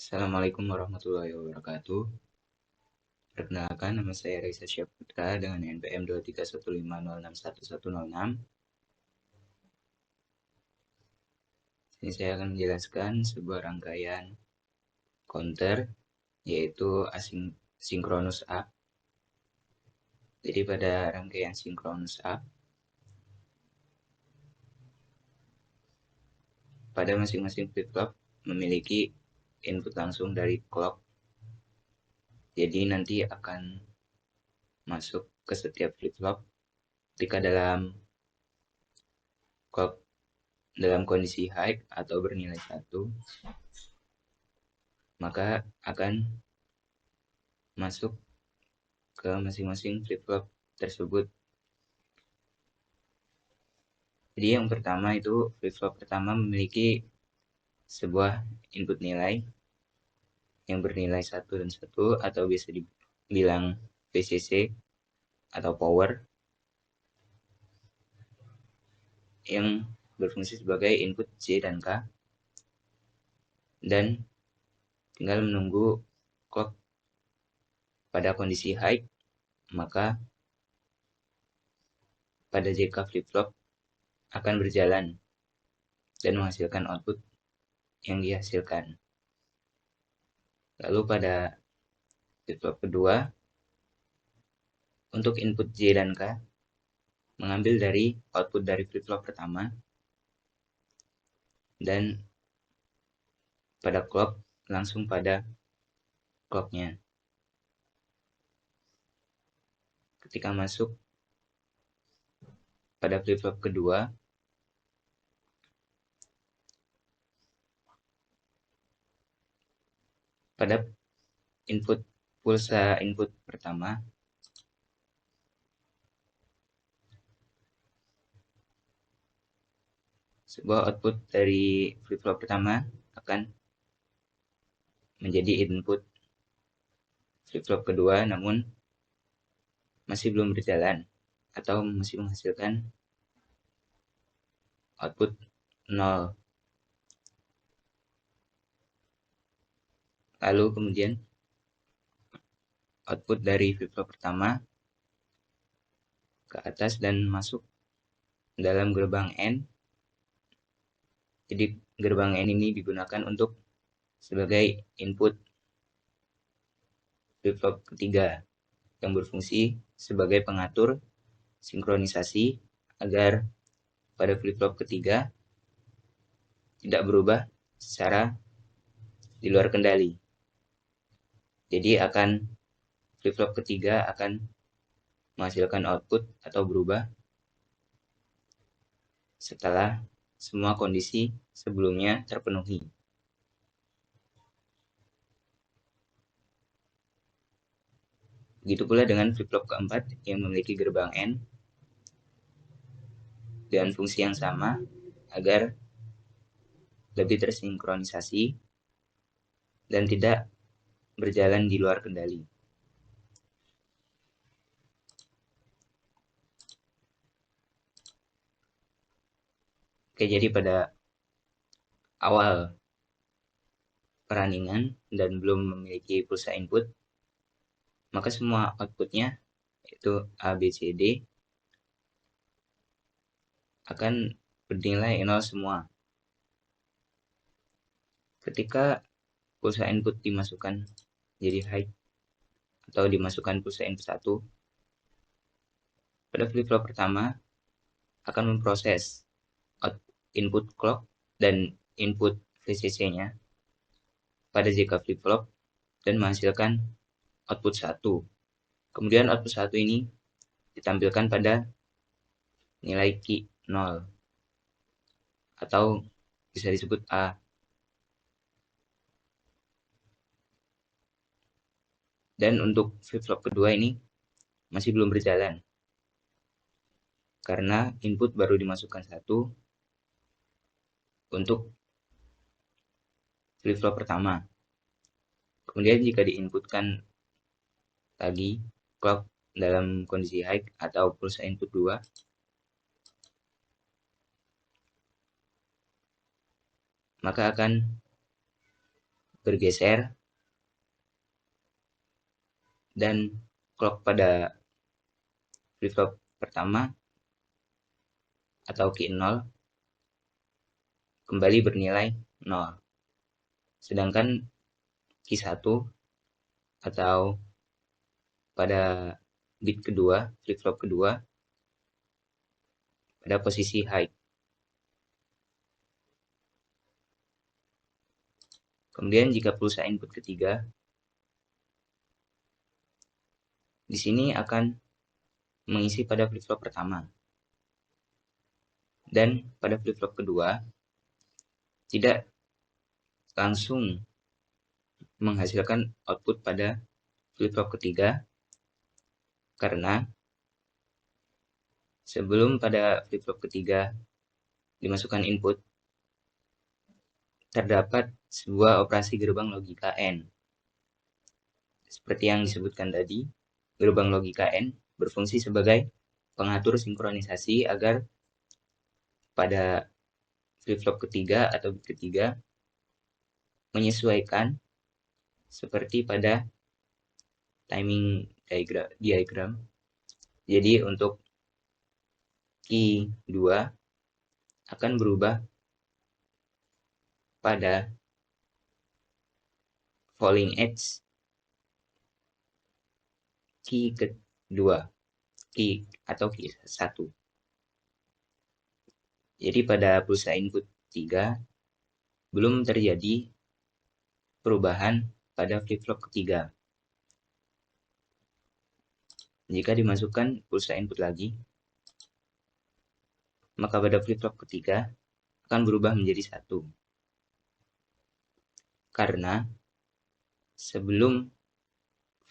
Assalamualaikum warahmatullahi wabarakatuh. Perkenalkan, nama saya Reza Syaputra dengan NPM 23150611106. Ini saya akan menjelaskan sebuah rangkaian counter, yaitu asynchronous up. Jadi pada rangkaian synchronous up, pada masing-masing flip-flop memiliki input langsung dari clock. Jadi nanti akan masuk ke setiap flip-flop ketika dalam kondisi high atau bernilai 1, maka akan masuk ke masing-masing flip-flop tersebut. Jadi yang pertama itu flip-flop pertama memiliki sebuah input nilai yang bernilai 1 dan 1 atau biasa dibilang PCC atau power, yang berfungsi sebagai input J dan K, dan tinggal menunggu clock pada kondisi high, maka pada JK flip-flop akan berjalan dan menghasilkan output yang dihasilkan. Lalu pada flip-flop kedua, untuk input J dan K mengambil dari output dari flip-flop pertama, dan pada clock langsung pada clocknya. Ketika masuk pada flip-flop kedua, pada pulsa input pertama, sebuah output dari flip-flop pertama akan menjadi input flip-flop kedua, namun masih belum berjalan atau masih menghasilkan output 0. Lalu kemudian output dari flip-flop pertama ke atas dan masuk dalam gerbang N. Jadi gerbang N ini digunakan untuk sebagai input flip-flop ketiga yang berfungsi sebagai pengatur sinkronisasi agar pada flip-flop ketiga tidak berubah secara di luar kendali. Jadi flip-flop ketiga akan menghasilkan output atau berubah setelah semua kondisi sebelumnya terpenuhi. Begitu pula dengan flip-flop keempat yang memiliki gerbang N dengan fungsi yang sama agar lebih tersinkronisasi dan tidak berjalan di luar kendali. Oke, jadi pada awal perundingan dan belum memiliki pulsa input, maka semua outputnya, yaitu A, B, C, D, akan bernilai 0 semua. Ketika pulsa input dimasukkan jadi high atau dimasukkan pulsa input 1, pada flip-flop pertama akan memproses input clock dan input VCC-nya pada JK flip-flop dan menghasilkan output 1. Kemudian output 1 ini ditampilkan pada nilai key 0 atau bisa disebut A. Dan untuk flip-flop kedua ini masih belum berjalan karena input baru dimasukkan 1 untuk flip-flop pertama. Kemudian jika diinputkan lagi clock dalam kondisi high atau pulsa input 2, maka akan bergeser dan clock pada flip-flop pertama atau key 0 kembali bernilai 0. Sedangkan key 1 atau pada bit kedua, flip-flop kedua, pada posisi high. Kemudian jika pulsa input ketiga, di sini akan mengisi pada flip-flop pertama. Dan pada flip-flop kedua, tidak langsung menghasilkan output pada flip-flop ketiga, karena sebelum pada flip-flop ketiga dimasukkan input, terdapat sebuah operasi gerbang logika N. Seperti yang disebutkan tadi, gerbang logika N berfungsi sebagai pengatur sinkronisasi agar pada flip-flop ketiga atau bit ketiga menyesuaikan seperti pada timing diagram. Jadi untuk key 2 akan berubah pada falling edge key kedua, key atau key 1. Jadi pada pulsa input 3 belum terjadi perubahan pada flip-flop ketiga. Jika dimasukkan pulsa input lagi, maka pada flip-flop ketiga akan berubah menjadi 1. Karena sebelum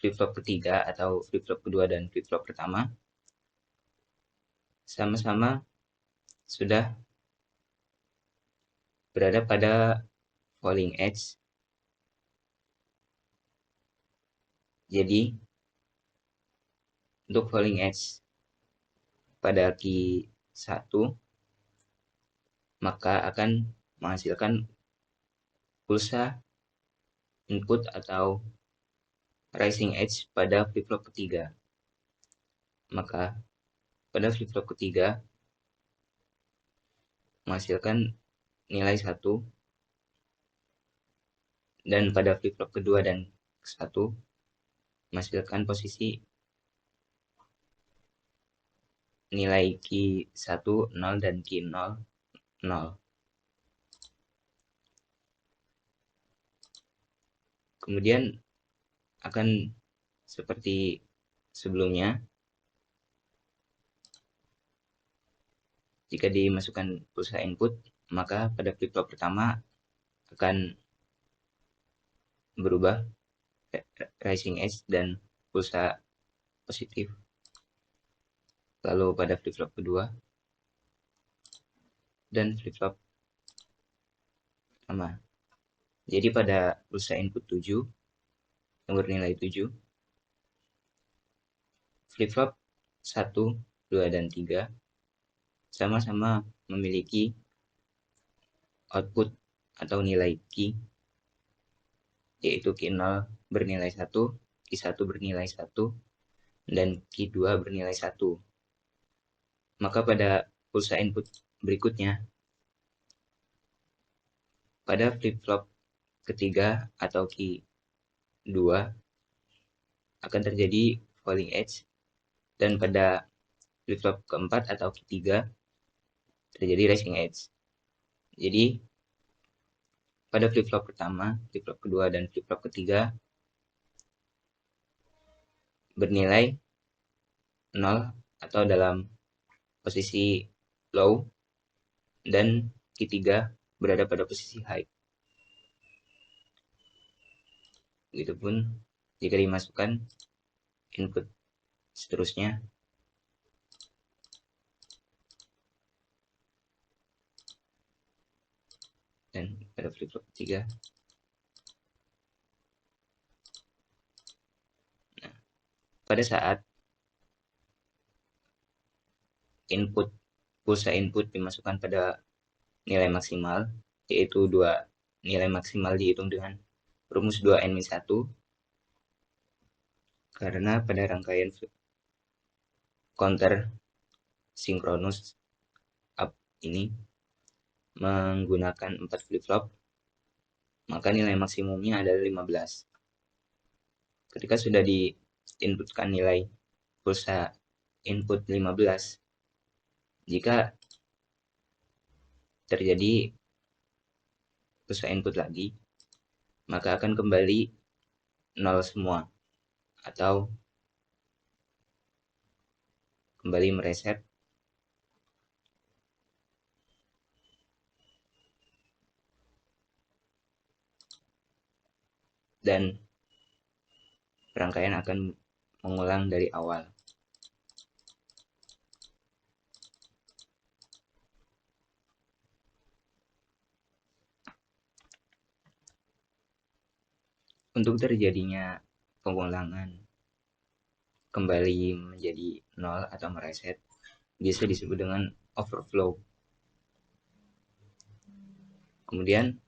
flip-flop ketiga atau flip-flop kedua dan flip-flop pertama sama-sama sudah berada pada falling edge. Jadi untuk falling edge pada key 1 maka akan menghasilkan pulsa input atau rising edge pada flip-flop ketiga. Maka pada flip-flop ketiga menghasilkan nilai 1, dan pada flip-flop kedua dan 1 menghasilkan posisi nilai key 1 0 dan key 0 0. Kemudian akan seperti sebelumnya, jika dimasukkan pulsa input, maka pada flip-flop pertama akan berubah rising edge dan pulsa positif. Lalu pada flip-flop kedua dan flip-flop pertama. Jadi pada pulsa input 7 yang bernilai 7, flip-flop 1, 2, dan 3 sama-sama memiliki output atau nilai key, yaitu key 0 bernilai 1, key 1 bernilai 1, dan key 2 bernilai 1. Maka pada pulsa input berikutnya, pada flip-flop ketiga atau key 2 akan terjadi falling edge, dan pada flip-flop keempat atau key 3 terjadi rising edge. Jadi pada flip-flop pertama, flip-flop kedua, dan flip-flop ketiga bernilai 0 atau dalam posisi low, dan key 3 berada pada posisi high. Begitupun jika dimasukkan input seterusnya, dan pada flip-flop ketiga. Nah, pada saat pulsa input dimasukkan pada nilai maksimal, yaitu 2 nilai maksimal dihitung dengan rumus 2n-1 karena pada rangkaian counter sinkronus up ini menggunakan 4 flip-flop, maka nilai maksimumnya adalah 15. Ketika sudah diinputkan nilai pulsa input 15, jika terjadi pulsa input lagi, maka akan kembali 0 semua atau kembali mereset dan rangkaian akan mengulang dari awal. Untuk terjadinya pengulangan kembali menjadi 0 atau mereset biasa disebut dengan overflow. Kemudian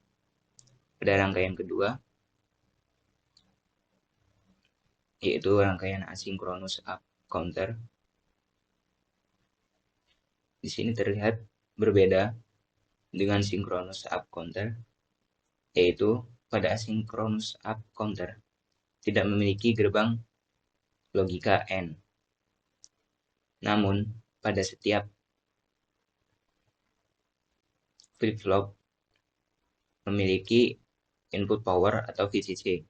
pada rangkaian kedua, yaitu rangkaian asinkronus up counter, di sini terlihat berbeda dengan sinkronus up counter, yaitu pada asinkronus up counter tidak memiliki gerbang logika N. Namun, pada setiap flip-flop memiliki input power atau VCC.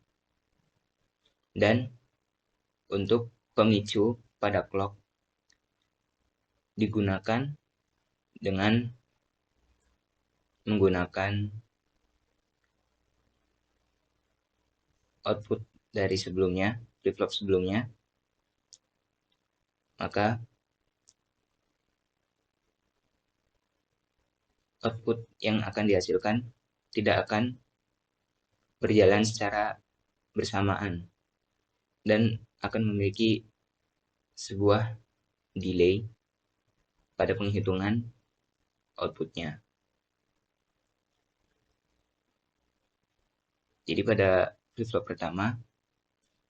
Dan untuk pemicu pada clock digunakan dengan menggunakan output dari sebelumnya, flip-flop sebelumnya, maka output yang akan dihasilkan tidak akan berjalan secara bersamaan dan akan memiliki sebuah delay pada penghitungan outputnya. Jadi pada flip-flop pertama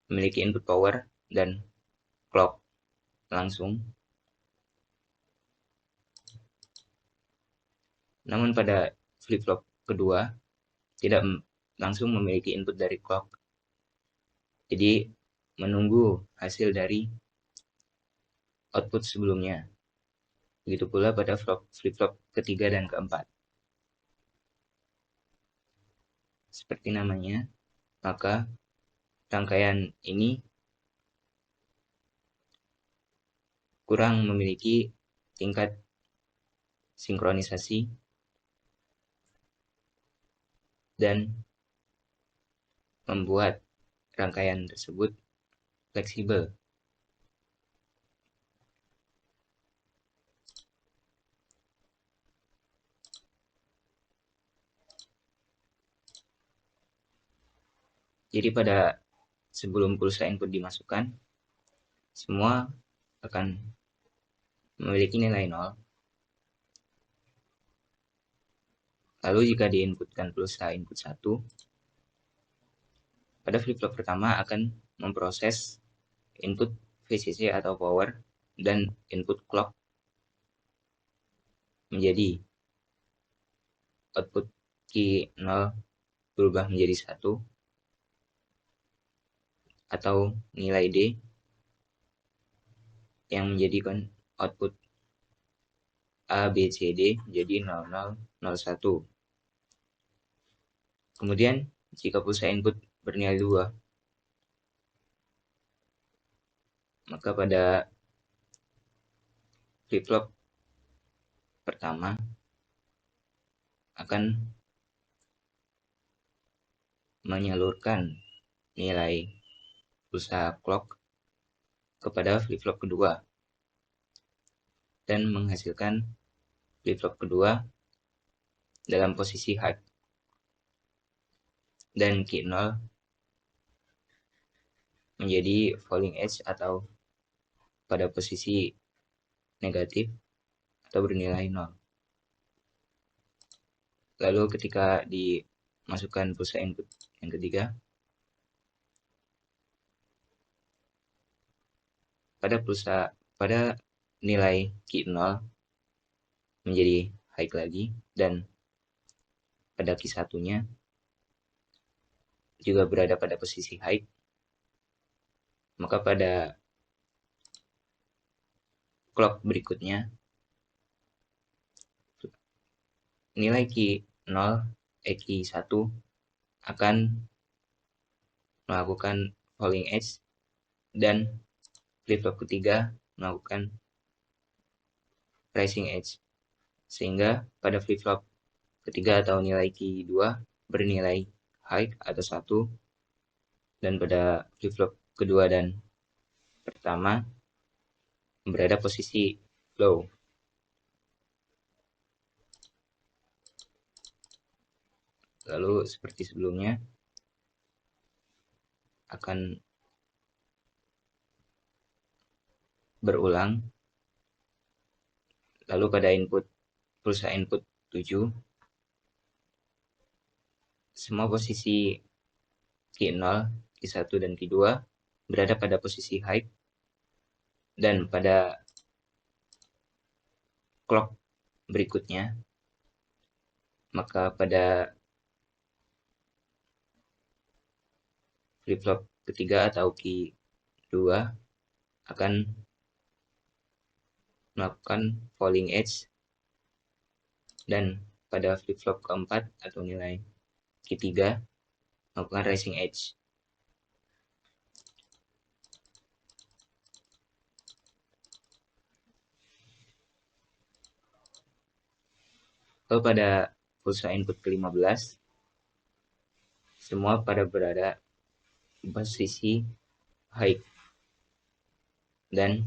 memiliki input power dan clock langsung. Namun pada flip-flop kedua tidak langsung memiliki input dari clock. Jadi menunggu hasil dari output sebelumnya. Begitu pula pada flip-flop ketiga dan keempat. Seperti namanya, maka rangkaian ini kurang memiliki tingkat sinkronisasi dan membuat rangkaian tersebut fleksibel. Jadi pada sebelum pulsa input dimasukkan, semua akan memiliki nilai 0. Lalu jika diinputkan pulsa input 1, pada flip-flop pertama akan memproses input VCC atau power dan input clock menjadi output key 0 berubah menjadi 1 atau nilai D yang menjadikan output A, B, C, D menjadi 0001. Kemudian jika pulsa input bernilai 2, maka pada flip-flop pertama akan menyalurkan nilai pulsa clock kepada flip-flop kedua dan menghasilkan flip-flop kedua dalam posisi high dan key 0 menjadi falling edge atau pada posisi negatif atau bernilai 0. Lalu ketika dimasukkan pulsa input yang ketiga, pada nilai Q0 menjadi high lagi, dan pada Q1-nya juga berada pada posisi high, maka pada clock berikutnya nilai Q0 Q1 akan melakukan falling edge, dan flip-flop ketiga melakukan rising edge, sehingga pada flip-flop ketiga atau nilai Q2 bernilai high atau 1, dan pada flip-flop kedua dan pertama berada posisi low. Lalu seperti sebelumnya akan berulang. Lalu pada pulsa input 7, semua posisi Q0, Q1, dan Q2 berada pada posisi high, dan pada clock berikutnya, maka pada flip-flop ketiga atau Q2 akan melakukan falling edge, dan pada flip-flop keempat atau nilai Q3 melakukan rising edge. Lalu pada pulsa input ke-15, semua pada berada di posisi high dan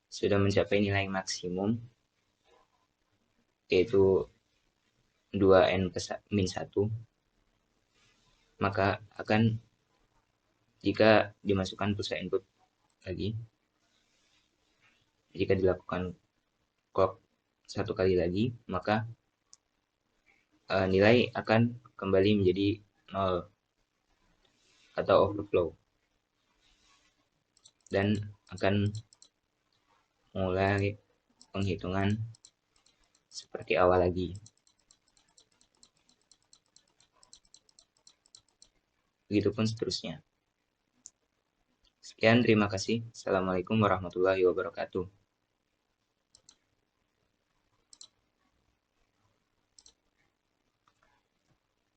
sudah mencapai nilai maksimum, yaitu 2n-1, maka akan, jika dimasukkan pulsa input lagi, jika dilakukan clock satu kali lagi, maka nilai akan kembali menjadi 0 atau overflow, dan akan mulai penghitungan seperti awal lagi. Begitupun seterusnya. Sekian, terima kasih. Assalamualaikum warahmatullahi wabarakatuh.